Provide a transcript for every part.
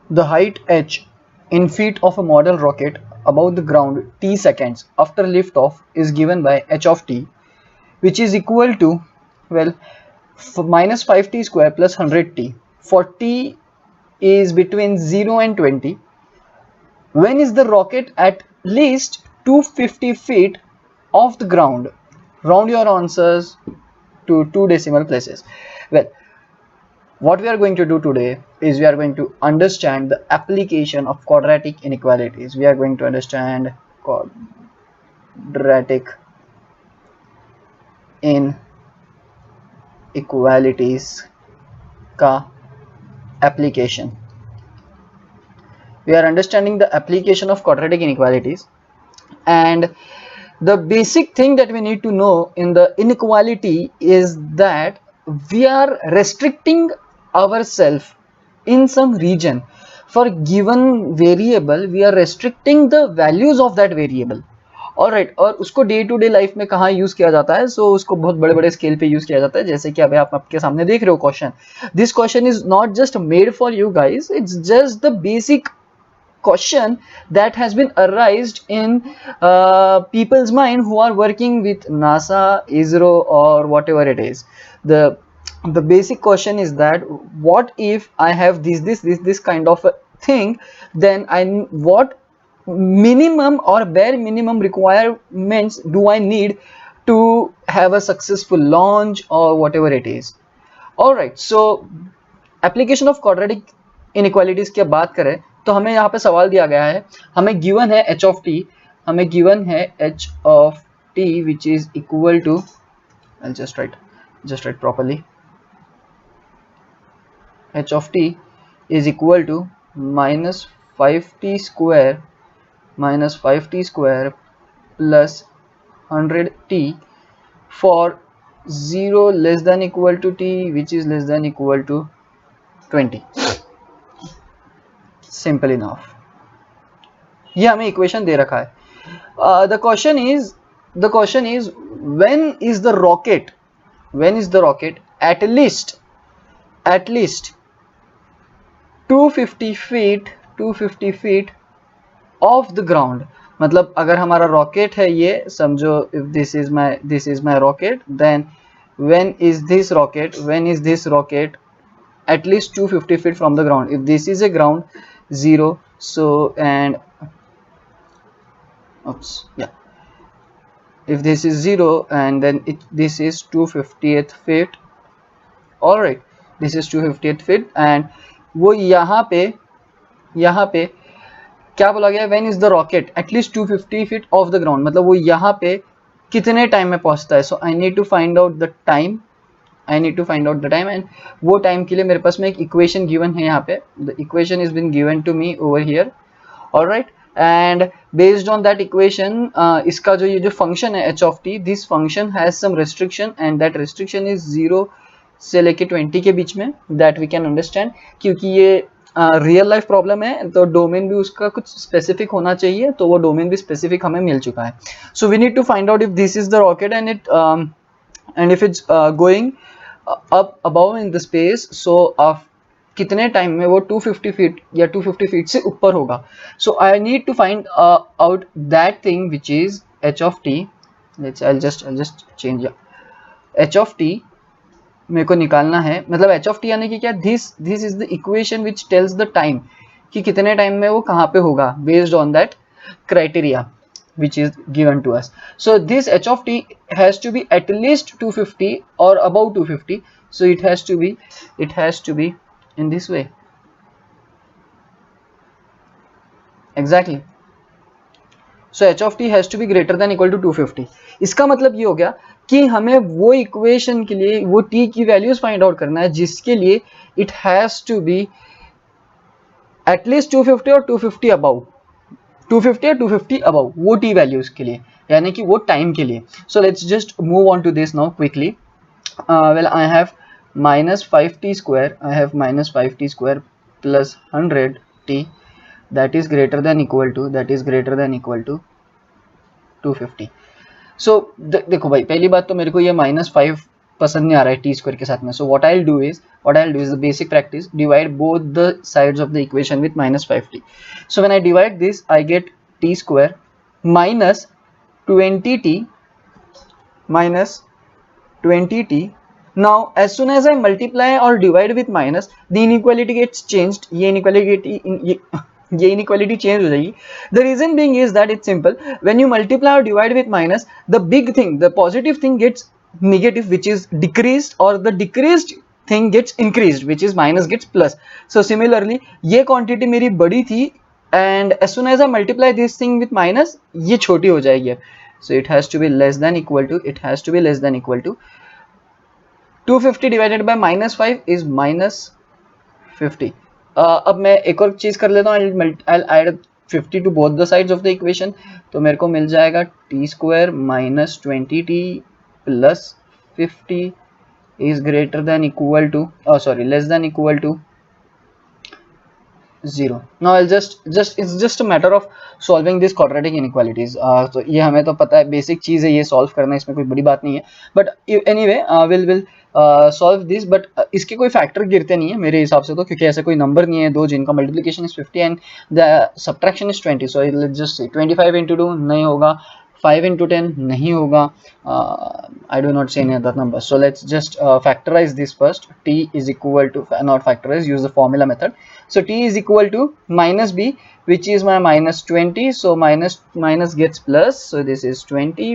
The height h in feet of a model rocket above the ground t seconds after liftoff is given by h of t, which is equal to, well, minus 5t square plus 100t. For t is between 0 and 20. When is the rocket at least 250 feet off the ground? Round your answers to 2 decimal places. Well, what we are going to do today is we are going to understand the application of quadratic inequalities. We are going to understand quadratic inequalities ka application. We are understanding the application of quadratic inequalities, and the basic thing that we need to know in the inequality is that we are restricting ourselves in some region. For given variable we are restricting the values of that variable. Alright, और उसको day to day life में कहाँ use किया जाता है? सो उसको बहुत बड़े बड़े स्केल पे यूज किया जाता है, जैसे कि अभी आप आपके सामने देख रहे हो question. This question is not just made for you guys, it's just the basic question that has been arised in people's mind who are working with NASA, ISRO, or whatever it is. The basic question is that what if I have this kind of a thing, then what minimum or bare minimum requirements do I need to have a successful launch or whatever it is. All right, so application of quadratic inequalities की बात करें तो हमें यहाँ पे सवाल दिया गया है, हमें गिवन है h ऑफ टी, हमें गिवन है h of t which is equal to, I'll just write properly, h of t is equal to minus 5t square plus 100t for 0 less than equal to t which is less than equal to 20. Simple enough. ये हमें equation दे रखा है. The question is when is the rocket at least 250 feet off the ground. मतलब अगर हमारा rocket है ये, समझो if this is my rocket, then when is this rocket at least 250 feet from the ground. If this is a ground, 0, so and oops, yeah, if this is 0 and then this is 250th feet. all right, this is 250th feet and वो यहाँ पे क्या बोला गया, when is the rocket at least 250 feet off the ground, मतलब वो यहाँ पे कितने टाइम में पहुंचता है. So I need to find out the time and वो टाइम के लिए मेरे पास में एक इक्वेशन गिवन है यहाँ पे. The equation is been given to me over here. Alright, and based on that equation इसका जो ये जो फंक्शन है h ऑफ टी, this function has some restriction and that restriction is 0 से लेके 20 के बीच में. दैट वी कैन अंडरस्टैंड, क्योंकि ये रियल लाइफ प्रॉब्लम है तो डोमेन भी उसका कुछ स्पेसिफिक होना चाहिए, तो वो डोमेन भी स्पेसिफिक हमें मिल चुका है. So we need to find out if this is the rocket and if it's going up above in the space, so कितने टाइम में वो 250 फीट या 250 फीट से ऊपर होगा. So I need to find out that thing which is h of t. I'll just change h of t मेरे को निकालना है. मतलब h ऑफ t यानी कि क्या, this is the equation which tells the time कि कितने टाइम में वो कहाँ पे होगा based on that criteria which is given to us. So this h of t has to be at least 250 or above 250. So it has to be in this way. Exactly. So h of t has to be greater than equal to 250. इसका मतलब ये हो गया कि हमें वो equation के लिए वो t की वैल्यूज फाइंड आउट करना है जिसके लिए it has to be at least 250 और 250 above. 250 या 250 अबव वो टी वैल्यूज के लिए, यानी कि वो टाइम के लिए. So let's just move on to this now quickly. Well I have minus 5t square plus 100t that is greater than equal to 250. सो देखो भाई, पहली बात तो मेरे को ये -5 पसंद नहीं आ रहा है टी स्क्वायर के साथ में. So what I will do is the basic practice, divide both the sides of the equation with -5t. So when I divide this I get T square minus 20t minus 20t. Now as soon as I multiply or divide with minus, the inequality gets changed. ये inequality change हो जाएगी. The reason being is that it's simple. When you multiply or divide with minus, the big thing, the positive thing gets negative, which is decreased, or the decreased thing gets increased, which is minus gets plus. So similarly, ये quantity मेरी बड़ी थी, and as soon as I multiply this thing with minus, ये छोटी हो जाएगी. So it has to be less than equal to 250 divided by -5 is -50. अब मैं एक और चीज कर लेता हूँ. I'll add 50 to both the sides of the equation. तो मेरे को मिल जाएगा t square minus 20t plus 50 is greater than equal to, less than equal to 0. Now I'll it's just a matter of solving these quadratic inequalities. तो ये हमें तो पता है, बेसिक चीज़ है ये सॉल्व करना, इसमें कोई बड़ी बात नहीं है. But anyway will solve this. But इसके कोई फैक्टर गिरते नहीं है मेरे हिसाब से, तो क्योंकि ऐसे कोई नंबर नहीं है दो जिनका multiplication is 50 and the subtraction is 20. So let's just see 25 into 2 नहीं होगा, 5 into 10 नहीं होगा. I do not see any other number. So let's just factorize this first. T is equal to, not factorize, use the formula method. So T is equal to minus B, which is my minus 20. So minus gets plus. So this is 20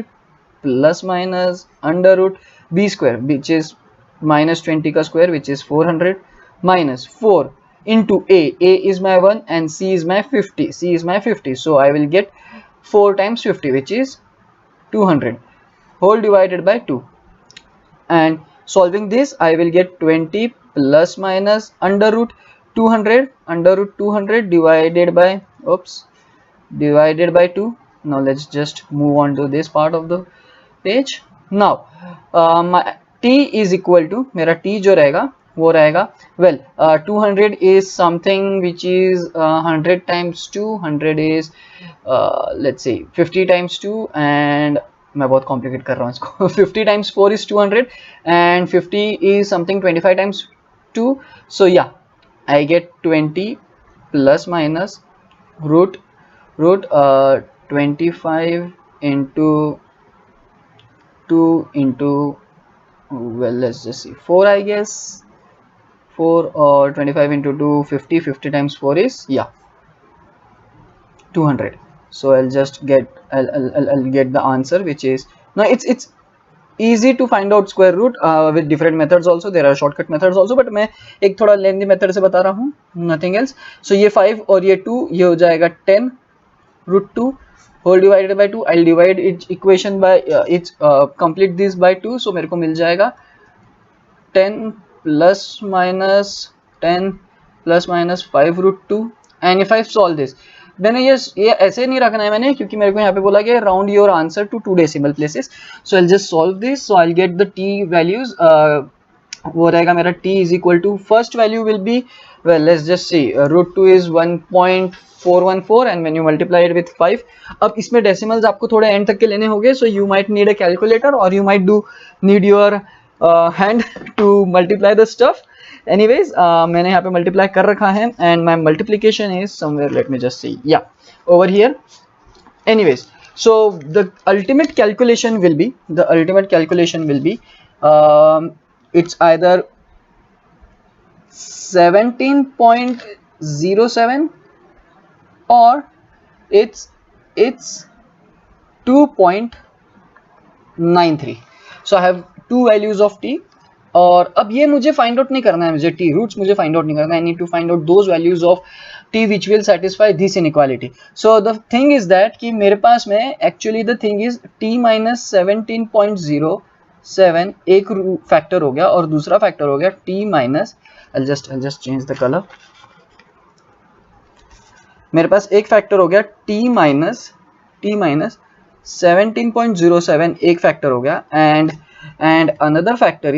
plus minus under root B square, which is minus 20 ka square, which is 400, minus 4 into A. A is my 1 and C is my 50. So I will get 4 times 50, which is 200, whole divided by 2. And solving this, I will get 20 plus minus under root 200 divided by divided by 2. Now let's just move on to this part of the page. Now my t is equal to, मेरा t जो रहेगा वो रहेगा, well 200 is something which is 100 times 2, 100 is let's say 50 times 2, and मैं बहुत complicate कर रहा हूँ इसको. 50 times 4 is 200 and 50 is something 25 times 2. So yeah, I get 20 plus minus root 25 into 2 into, well let's just see, 4 I guess, 4 or 25 into 2, 50 times 4 is 200. So I'll just get I'll get the answer, which is, now it's easy to find out square root with different methods also. There are shortcut methods also, but मैं एक थोड़ा lengthy method से बता रहा हूँ, nothing else. So ये 5 और ये 2, ये हो जाएगा 10 root 2 whole divided by 2. I'll divide each equation by complete this by 2. So मेरे को मिल जाएगा 10 plus minus 5 root 2. And if I solve this, मैंने ये ऐसे नहीं रखना है मैंने, क्योंकि मेरे को यहाँ पे बोला गया round your answer to 2 decimal places. So I'll just solve this. So I'll get the t values. वो रहेगा मेरा t is equal to, first value will be, well let's just see, root 2 is 1.414 and when you multiply it with 5. अब इसमें decimals आपको थोड़े end तक के लेने होंगे, so you might need a calculator or you might need your hand to multiply the stuff. Anyways, मैंने यहाँ पे multiply कर रखा है and my multiplication is somewhere, let me just see, yeah, over here. Anyways, so the ultimate calculation will be, it's either 17.07 or it's 2.93. So I have two values of t. और अब ये मुझे find out नहीं करना है, मुझे t roots मुझे find out नहीं करना है. I need to find out those values of t which will satisfy this inequality. So the thing is that कि मेरे पास में actually the thing is t minus 17.07 एक फैक्टर हो गया और दूसरा फैक्टर हो गया T minus, I'll just change the color. मेरे पास एक फैक्टर हो गया t माइनस 17.07 एक फैक्टर हो गया, and another factor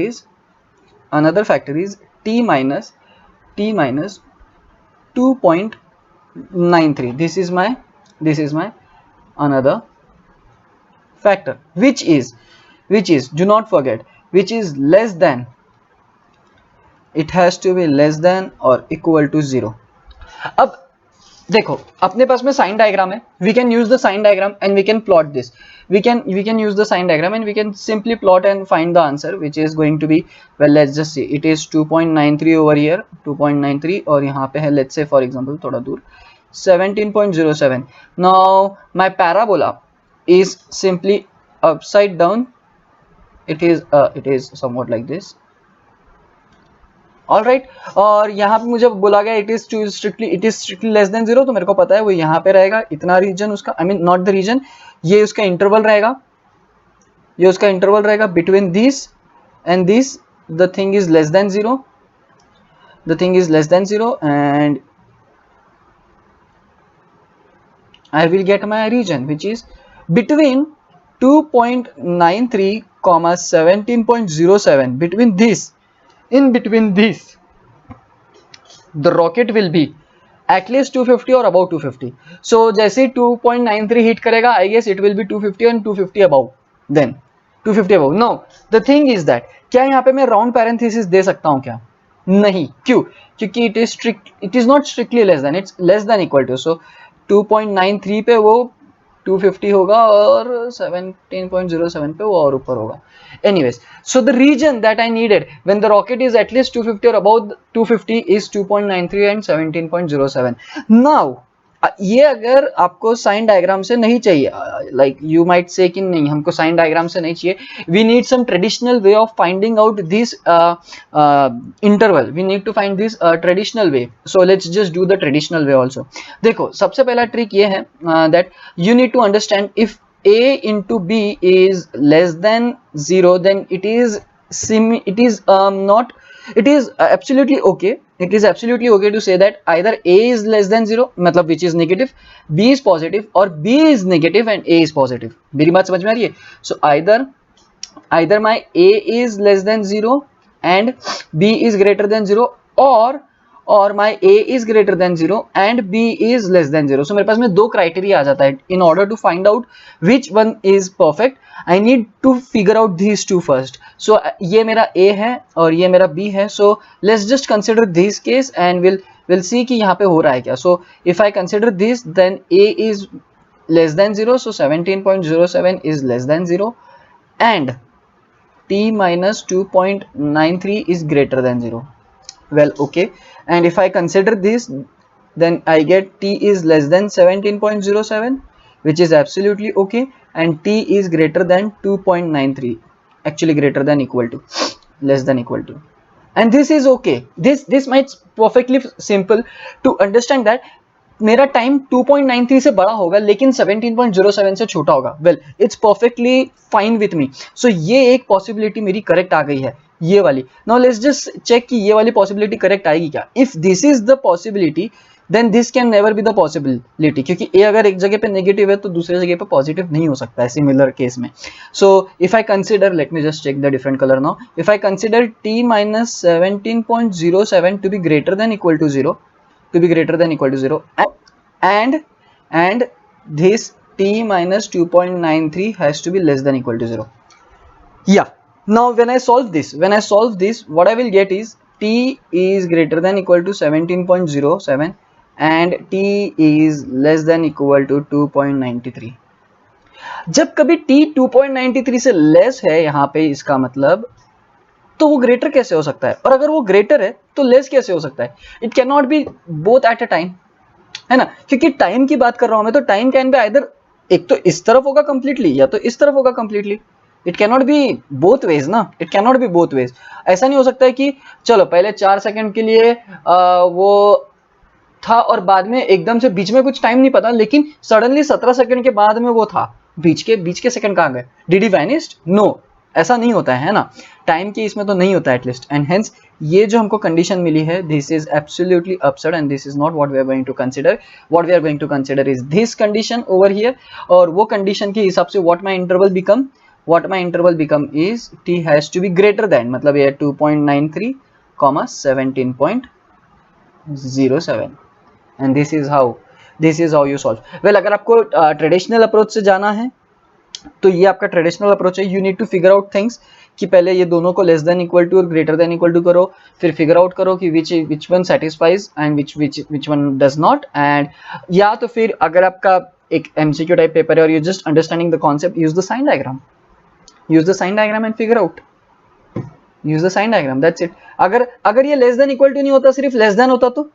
is t minus 2.93. this is my another factor, which is, do not forget, which is less than, it has to be less than or equal to 0. अब देखो अपने पास में sign diagram है, we can use the sign diagram and we can plot this, we can use the sign diagram and we can simply plot and find the answer, which is going to be, well, let's just see, it is 2.93 over here, 2.93, और यहाँ पे है let's say for example थोड़ा दूर 17.07. now my parabola is simply upside down, it is somewhat like this, all right. और यहाँ पे मुझे बोला गया it is strictly less than 0, तो मेरे को पता है वो यहाँ पे रहेगा, इतना रीजन उसका, I mean not the reason, ये उसका इंटरवल रहेगा, ये उसका इंटरवल रहेगा between this and this, the thing is less than 0, the thing is less than 0 and I will get my region which is between 2.93 comma 17.07. between this, in between this the rocket will be at least 250 or above 250. so जैसे 2.93 hit करेगा, I guess it will be 250 and 250 above, then 250 above. now the thing is that क्या यहाँ पे मैं round parenthesis दे सकता हूँ क्या? नहीं. क्यों? क्योंकि it is not strictly less than, it's less than equal to. so 2.93 पे वो 250 होगा और 17.07 पे वो और ऊपर होगा. Anyways, so the region that I needed when the rocket is at least 250 or above 250 is 2.93 and 17.07. now ये अगर आपको साइन डायग्राम से नहीं चाहिए, लाइक यू माइट से कि नहीं हमको साइन डायग्राम से नहीं चाहिए, we need some traditional way of finding out this interval, we need to find this traditional way. So let's just do the traditional way also. देखो सबसे पहला trick ये है that you need to understand if a into b is less than 0 then it is absolutely okay, it is absolutely okay to say that either a is less than 0 मतलब which is negative, b is positive or b is negative and a is positive. मेरी बात समझ में आ रही है? so either my a is less than 0 and b is greater than 0 or my a is greater than 0 and b is less than 0. so मेरे पास में दो क्राइटेरिया आ जाता है. in order to find out which one is perfect I need to figure out these two first. so ये मेरा a है और ये मेरा b है. so let's just consider this case and we'll see कि यहाँ पे हो रहा है क्या. so if I consider this then a is less than 0, so 17.07 is less than 0 and t minus 2.93 is greater than 0. well, okay, and if I consider this then I get t is less than 17.07 which is absolutely okay and t is greater than 2.93, actually greater than equal to, less than equal to, and this is okay. this might perfectly simple to understand that मेरा time 2.93 से बड़ा होगा लेकिन 17.07 से छोटा होगा. Well it's perfectly fine with me. So ये एक पॉसिबिलिटी मेरी करेक्ट आ गई है, ये वाली. नाउ लेट्स जस्ट चेक कि ये वाली पॉसिबिलिटी करेक्ट आएगी क्या. If this is the possibility then this can never be the possibility, क्योंकि ए अगर एक जगह पे नेगेटिव है तो दूसरी जगह पे पॉजिटिव नहीं हो सकता है सिमिलर केस में. So if I consider, let me just check the different colour now, if I consider t minus 17.07 to be greater than equal to 0, to be greater than equal to 0 and this t minus 2.93 has to be less than equal to 0. yeah, now when I solve this what I will get is t is greater than equal to 17.07 and t is less than equal to 2.93. जब कभी t 2.93 से less है यहाँ पे, इसका मतलब तो वो ग्रेटर कैसे हो सकता है, और अगर वो ग्रेटर है तो लेस कैसे हो सकता है. It can not be both at a time, है ना, क्योंकि टाइम की बात कर रहा हूं मैं, तो टाइम कैन बी आइदर एक तो इस तरफ होगा कंप्लीटली या तो इस तरफ होगा completely. It can not be both ways ना, it can not be both ways. ऐसा नहीं हो सकता है कि चलो पहले 4 सेकंड के लिए वो था और बाद में एकदम से बीच में कुछ टाइम नहीं पता लेकिन सडनली 17 सेकंड के बाद में वो था, बीच के सेकंड कहाँ गए, डिड ही वैनिश्ड? नो, ऐसा नहीं होता है ना, टाइम के इसमें तो नहीं होता है एटलीस्ट. एंड हेंस ये जो हमको कंडीशन मिली है, this is absolutely absurd and this is not what we are going to consider. What we are going to consider is this condition over here, और वो कंडीशन के हिसाब से what my interval become is t has to be greater than, मतलब ये 2.93 17.07 and this is how you solve. Well अगर आपको traditional approach से जाना है तो ये आपका ट्रेडिशनल अप्रोच है. You need to figure out things कि पहले ये दोनों को लेस देन इक्वल टू और ग्रेटर देन इक्वल टू करो, फिर फिगर आउट करो कि which one satisfies and which one does not. And या तो फिर अगर आपका एक एमसीक्यू टाइप पेपर है और you just understanding the concept, use the sign diagram and figure out, use the sign diagram, that's it. अगर ये लेस देन इक्वल टू नहीं होता, सिर्फ लेस देन होता, तो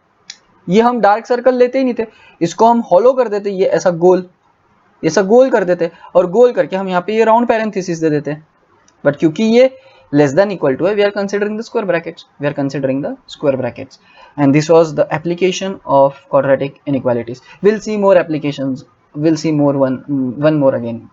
ये हम डार्क सर्कल लेते ही नहीं थे, इसको हम हॉलो कर देते, ये ऐसा गोल कर देते, और गोल करके हम यहाँ पे ये राउंड पैरेंथेसिस दे देते। बट क्योंकि ये less than equal to है, we are considering the square brackets, and this was the application of quadratic inequalities. We'll see more applications, we'll see more one more again.